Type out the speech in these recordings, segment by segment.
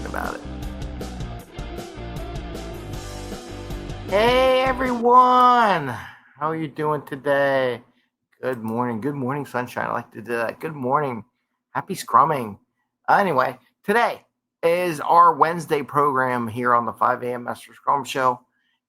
about it. Hey everyone, how are you doing today? Good morning, sunshine. I like to do that. Good morning, happy scrumming. Anyway, today is our Wednesday program here on the 5 a.m. Mester Scrum Show,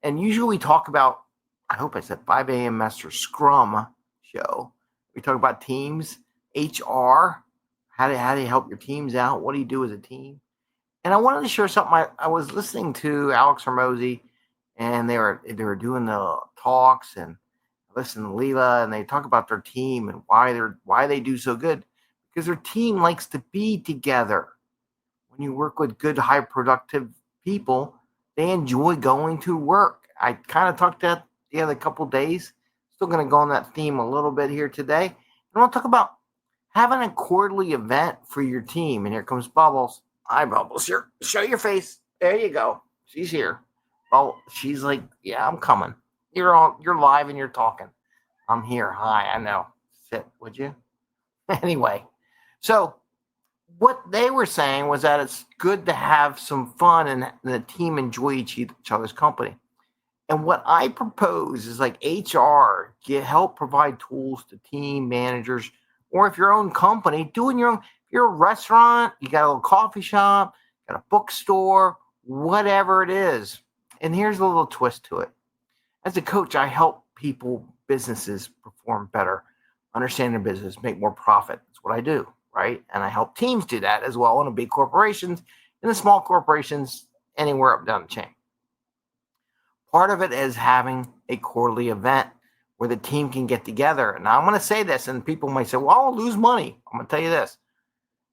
and usually we talk about, I hope I said 5 a.m. Mester Scrum Show. We talk about teams, HR, how do you help your teams out? What do you do as a team? And I wanted to share something. I was listening to Alex Hormozy, and they were doing the talks, and I listened to Leela, and they talk about their team and why they do so good, because their team likes to be together. When you work with good, high productive people, they enjoy going to work. I kind of talked that the other couple days. Still going to go on that theme a little bit here today. And I want to talk about having a quarterly event for your team. And here comes Bubbles. Hi, Bubbles. Here, show your face. There you go. She's here. Oh, she's like, yeah, I'm coming. You're live and you're talking. I'm here. Hi, I know. Sit, would you? Anyway, so what they were saying was that it's good to have some fun and the team enjoy each other's company. And what I propose is like HR, help provide tools to team managers, or if your own company, doing your own. If you're a restaurant, you got a little coffee shop, got a bookstore, whatever it is. And here's a little twist to it. As a coach, I help businesses perform better, understand their business, make more profit. That's what I do, right? And I help teams do that as well in the big corporations, in the small corporations, anywhere up down the chain. Part of it is having a quarterly event where the team can get together. Now, I'm going to say this, and people might say, well, I'll lose money. I'm going to tell you this.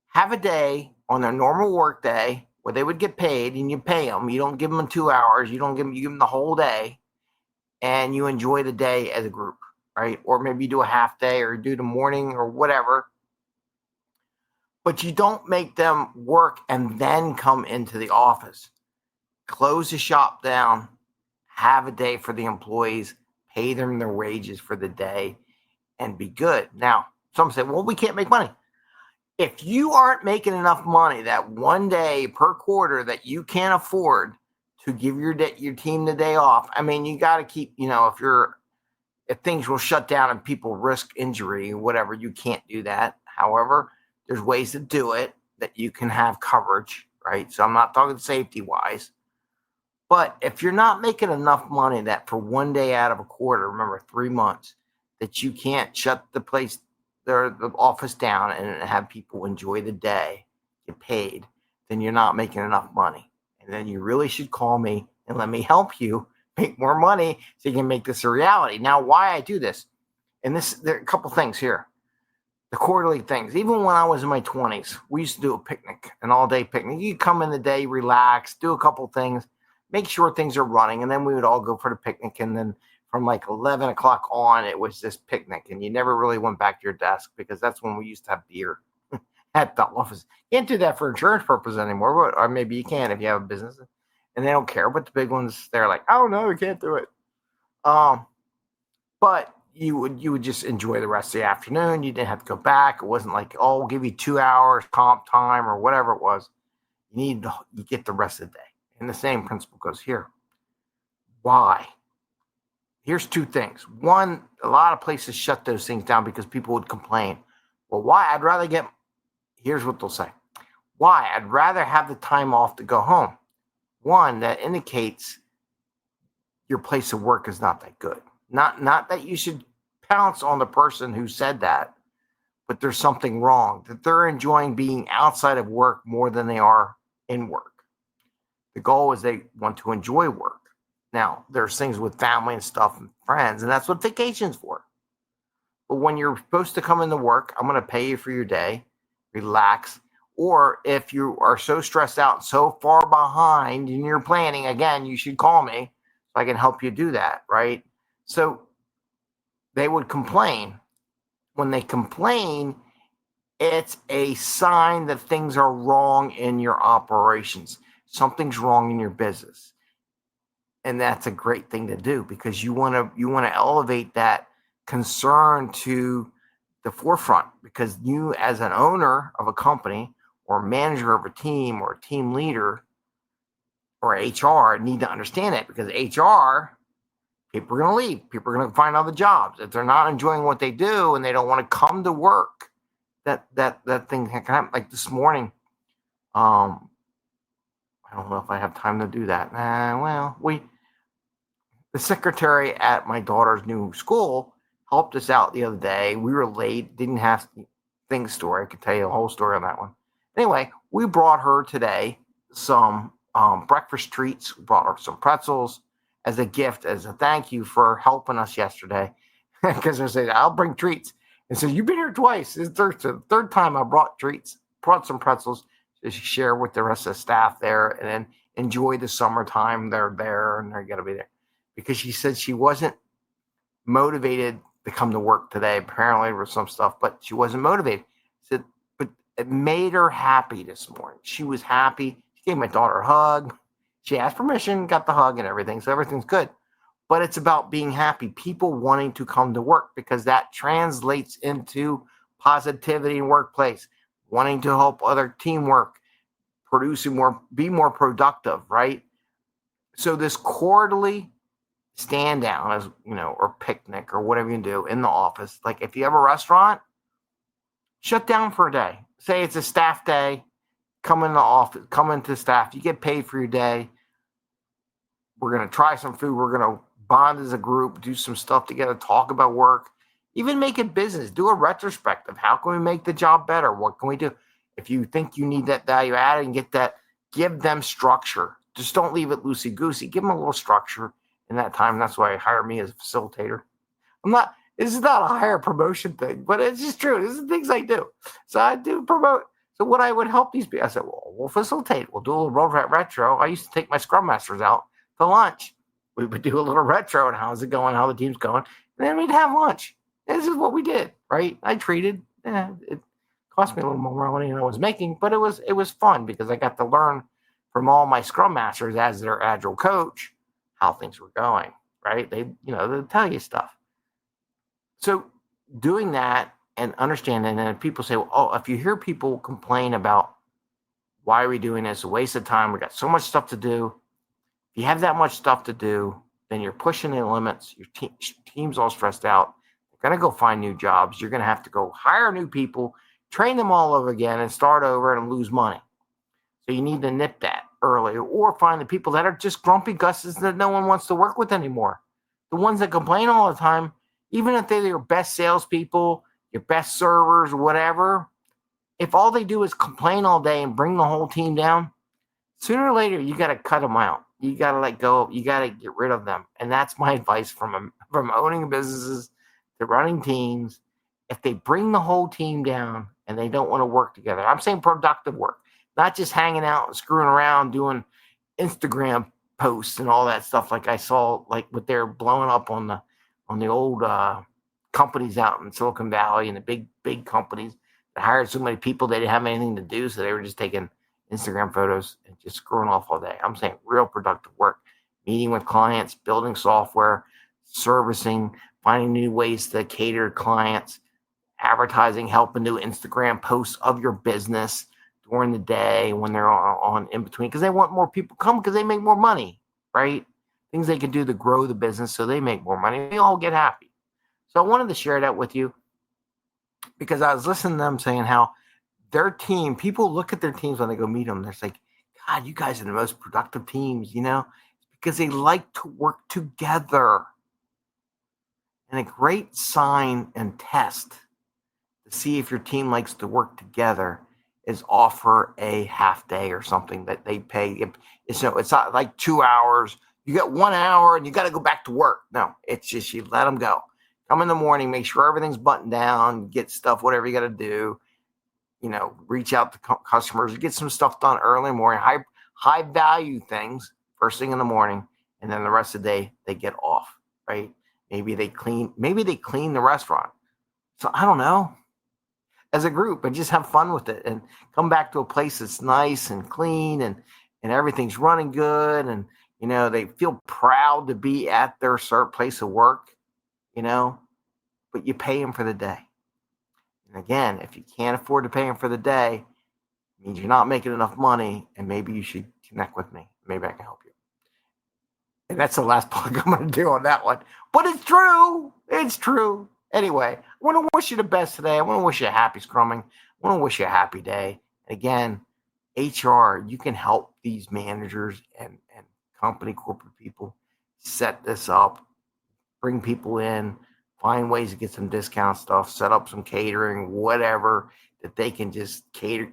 Have a day on their normal work day where they would get paid, and you pay them. You don't give them 2 hours. You give them the whole day, and you enjoy the day as a group, right? Or maybe you do a half day or do the morning or whatever. But you don't make them work and then come into the office. Close the shop down. Have a day for the employees, pay them their wages for the day, and be good. Now, some say, well, we can't make money. If you aren't making enough money that one day per quarter that you can't afford to give your team the day off, I mean, you got to keep, if things will shut down and people risk injury or whatever, you can't do that. However, there's ways to do it that you can have coverage, right? So I'm not talking safety-wise. But if you're not making enough money that for one day out of a quarter, remember 3 months, that you can't shut the office down and have people enjoy the day, get paid, then you're not making enough money. And then you really should call me and let me help you make more money so you can make this a reality. Now, why I do this, and there are a couple things here. The quarterly things. Even when I was in my 20s, we used to do a picnic, an all-day picnic. You come in the day, relax, do a couple things, make sure things are running, and then we would all go for the picnic. And then from like 11 o'clock on, it was this picnic, and you never really went back to your desk because that's when we used to have beer at the office. You can't do that for insurance purposes anymore, or maybe you can if you have a business, and they don't care. But the big ones, they're like, oh no, we can't do it. But you would just enjoy the rest of the afternoon. You didn't have to go back. It wasn't like, oh, we'll give you 2 hours comp time or whatever it was. You get the rest of the day. And the same principle goes here. Why? Here's two things. One, a lot of places shut those things down because people would complain. Well, why? Here's what they'll say. Why? I'd rather have the time off to go home. One, that indicates your place of work is not that good. Not that you should pounce on the person who said that, but there's something wrong, that they're enjoying being outside of work more than they are in work. The goal is they want to enjoy work. Now, there's things with family and stuff and friends, and that's what vacation's for. But when you're supposed to come into work, I'm going to pay you for your day, relax. Or if you are so stressed out, so far behind in your planning, again, you should call me so I can help you do that, right? So they would complain. When they complain, it's a sign that things are wrong in your operations. Something's wrong in your business. And that's a great thing to do because you want to elevate that concern to the forefront, because you as an owner of a company or a manager of a team or a team leader or HR need to understand it, because HR, people are going to leave. People are going to find other jobs. If they're not enjoying what they do and they don't want to come to work, that thing can happen. Like this morning, I don't know if I have time to do that. The secretary at my daughter's new school helped us out the other day. We were late, didn't have things story. I could tell you a whole story on that one. Anyway, we brought her today some breakfast treats. We brought her some pretzels as a gift, as a thank you for helping us yesterday. Because I said, I'll bring treats. And so you've been here twice. It's the third time I brought treats, brought some pretzels to share with the rest of the staff there, and then enjoy the summertime. They're there and they're going to be there. Because she said she wasn't motivated to come to work today. Apparently there was some stuff, but she wasn't motivated. She said, but it made her happy this morning. She was happy. She gave my daughter a hug. She asked permission, got the hug and everything. So everything's good. But it's about being happy, people wanting to come to work, because that translates into positivity in workplace, wanting to help other teamwork, producing more, be more productive, right? So this quarterly stand down, as or picnic or whatever you can do in the office. Like if you have a restaurant, shut down for a day. Say it's a staff day, come in the office, come into staff. You get paid for your day. We're going to try some food. We're going to bond as a group, do some stuff together, talk about work, even make it business. Do a retrospective. How can we make the job better? What can we do? If you think you need that value added and get that, give them structure. Just don't leave it loosey-goosey. Give them a little structure in that time. That's why I hire me as a facilitator. This is not a higher promotion thing, but it's just true. This is the things I do. So I do promote. So what I would help these people, I said, well, we'll facilitate. We'll do a little road retro. I used to take my Scrum Masters out to lunch. We would do a little retro and how's it going, how the team's going. And then we'd have lunch. This is what we did, right? I treated, it cost me a little more money than I was making, but it was fun because I got to learn from all my Scrum Masters as their Agile coach how things were going, right? They'll tell you stuff. So doing that and understanding, and people say, well, oh, if you hear people complain about why are we doing this, a waste of time, we got so much stuff to do. If you have that much stuff to do, then you're pushing the limits. Your team's all stressed out. You're going to go find new jobs. You're going to have to go hire new people, train them all over again, and start over and lose money. So you need to nip that early, or find the people that are just grumpy gusses that no one wants to work with anymore. The ones that complain all the time, even if they're your best salespeople, your best servers, whatever, if all they do is complain all day and bring the whole team down, sooner or later, you got to cut them out. You got to let go. You got to get rid of them. And that's my advice from owning businesses to running teams. If they bring the whole team down and they don't want to work together, I'm saying productive work, not just hanging out and screwing around doing Instagram posts and all that stuff like I saw, like what they're blowing up on the old companies out in Silicon Valley, and the big companies that hired so many people they didn't have anything to do, so they were just taking Instagram photos and just screwing off all day. I'm saying real productive work, meeting with clients, building software, servicing, finding new ways to cater to clients, advertising, helping do Instagram posts of your business during the day when they're on in between, because they want more people come because they make more money, right? Things they can do to grow the business so they make more money. They all get happy. So I wanted to share that with you because I was listening to them saying how their team, people look at their teams when they go meet them. They're like, God, you guys are the most productive teams, because they like to work together. And a great sign and test to see if your team likes to work together is offer a half day or something that they pay. It's not like 2 hours. You got 1 hour and you got to go back to work. No, it's just you let them go. Come in the morning, make sure everything's buttoned down, get stuff, whatever you got to do. Reach out to customers, get some stuff done early in the morning, high value things first thing in the morning, and then the rest of the day they get off, right? Maybe they clean the restaurant. So I don't know. As a group, and just have fun with it and come back to a place that's nice and clean and everything's running good, and they feel proud to be at their place of work, but you pay them for the day. And again, if you can't afford to pay them for the day, It means you're not making enough money, and maybe you should connect with me. Maybe I can help you. And that's the last plug I'm going to do on that one. But it's true. It's true. Anyway, I want to wish you the best today. I want to wish you a happy scrumming. I want to wish you a happy day. And again, HR, you can help these managers and company corporate people set this up, bring people in, find ways to get some discount stuff, set up some catering, whatever that they can just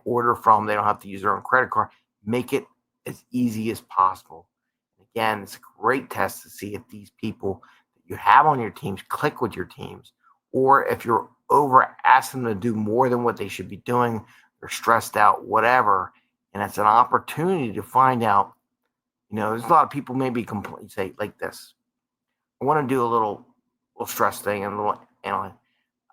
order from. They don't have to use their own credit card. Make it as easy as possible. Again, it's a great test to see if these people that you have on your teams click with your teams, or if you're over asking them to do more than what they should be doing, they're stressed out, whatever. And it's an opportunity to find out. There's a lot of people maybe say like this. I want to do a little stress thing and a little analyze.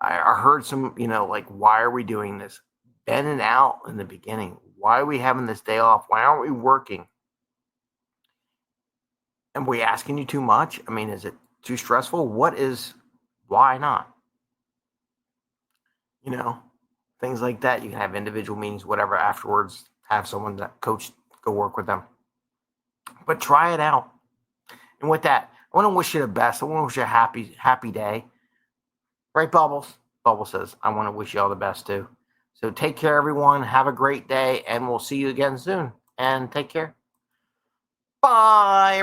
I heard some, like, why are we doing this? Ben and out in the beginning. Why are we having this day off? Why aren't we working? Am we asking you too much? I mean, is it too stressful? Why not? Things like that. You can have individual meetings, whatever, afterwards, have someone that coach go work with them. But try it out. And with that, I want to wish you the best. I want to wish you a happy day. Right, Bubbles? Bubbles says, I want to wish you all the best too. So take care, everyone. Have a great day, and we'll see you again soon. And take care. Bye.